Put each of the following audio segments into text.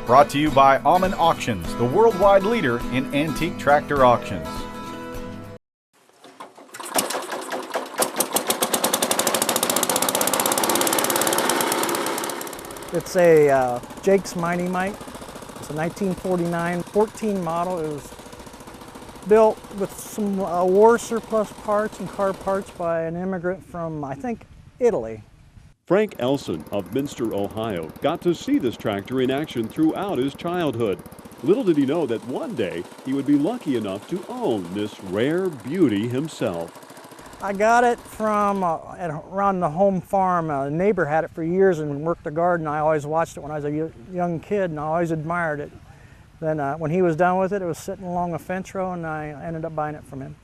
Brought to you by Alman Auctions, the worldwide leader in antique tractor auctions. It's a Jaques Mighty Might. It's a 1949 14 model. It was built with some war surplus parts and car parts by an immigrant from, I think, Italy. Frank Elson of Minster, Ohio, got to see this tractor in action throughout his childhood. Little did he know that one day he would be lucky enough to own this rare beauty himself. I got it from around the home farm. A neighbor had it for years and worked the garden. I always watched it when I was a young kid, and I always admired it. Then when he was done with it, it was sitting along a fence row, and I ended up buying it from him.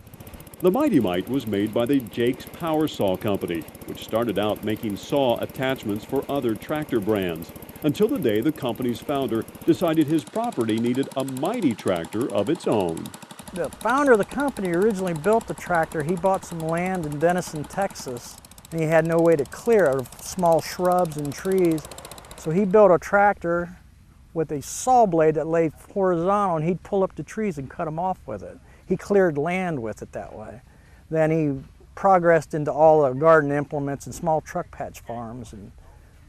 The Mighty Might was made by the Jaques Power Saw Company, which started out making saw attachments for other tractor brands, until the day the company's founder decided his property needed a mighty tractor of its own. The founder of the company originally built the tractor. He bought some land in Denison, Texas, and he had no way to clear it of small shrubs and trees. So he built a tractor with a saw blade that laid horizontal, and he'd pull up the trees and cut them off with it. He cleared land with it that way. Then he progressed into all the garden implements and small truck patch farms and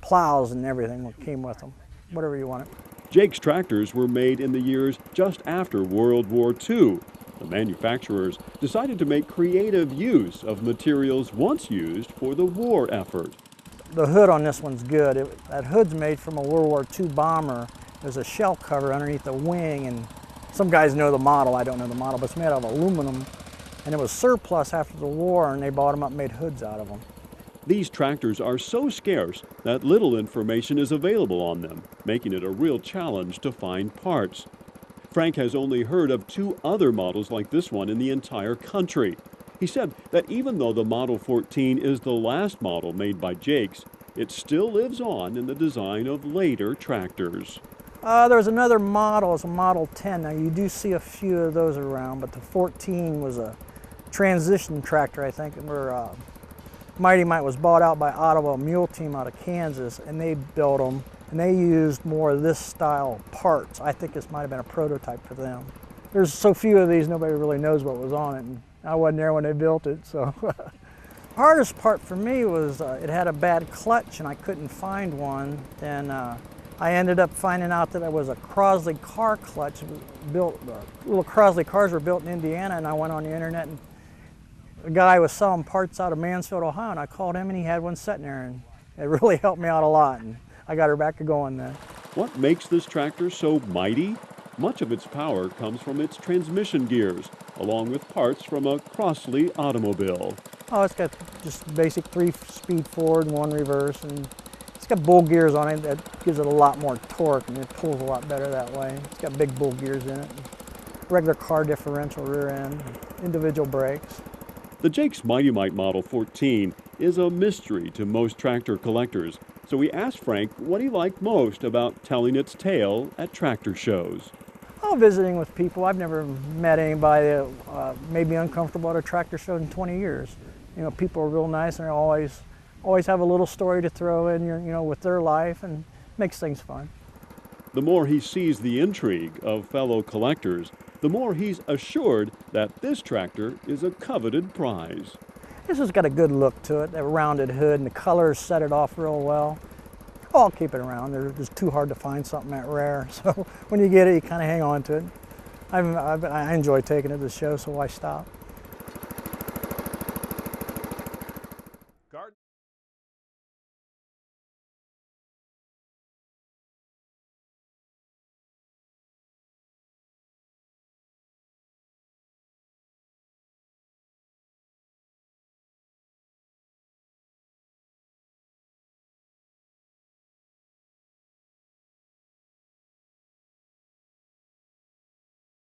plows and everything that came with them, whatever you wanted. Jaques tractors were made in the years just after World War II. The manufacturers decided to make creative use of materials once used for the war effort. The hood on this one's good. That hood's made from a World War II bomber. There's a shell cover underneath the wing, and some guys know the model. I don't know the model, but it's made out of aluminum, and it was surplus after the war, and they bought them up and made hoods out of them. These tractors are so scarce that little information is available on them, making it a real challenge to find parts. Frank has only heard of 2 other models like this one in the entire country. He said that even though the Model 14 is the last model made by Jaques, it still lives on in the design of later tractors. There's another model, it's a Model 10. Now you do see a few of those around, but the 14 was a transition tractor, I think, where Mighty Might was bought out by Ottawa Mule Team out of Kansas, and they built them, and they used more of this style parts. I think this might have been a prototype for them. There's so few of these, nobody really knows what was on it, and I wasn't there when they built it, so. Hardest part for me was it had a bad clutch, and I couldn't find one. Then I ended up finding out that it was a Crosley car clutch. It was built, little Crosley cars were built in Indiana, and I went on the internet, and a guy was selling parts out of Mansfield, Ohio, and I called him, and he had one sitting there, and it really helped me out a lot, and I got her back to going then. What makes this tractor so mighty? Much of its power comes from its transmission gears, along with parts from a Crosley automobile. Oh, it's got just basic 3-speed forward and 1 reverse, and it's got bull gears on it that gives it a lot more torque, and it pulls a lot better that way. It's got big bull gears in it, regular car differential rear end, individual brakes. The Jaques Mighty Might Model 14 is a mystery to most tractor collectors, so we asked Frank what he liked most about telling its tale at tractor shows. Oh, visiting with people. I've never met anybody that made me uncomfortable at a tractor show in 20 years. You know, people are real nice, and they always have a little story to throw in, with their life, and makes things fun. The more he sees the intrigue of fellow collectors, the more he's assured that this tractor is a coveted prize. This has got a good look to it, a rounded hood, and the colors set it off real well. Oh, I'll keep it around. It's too hard to find something that rare, so when you get it, you kind of hang on to it. I enjoy taking it to the show, so why stop?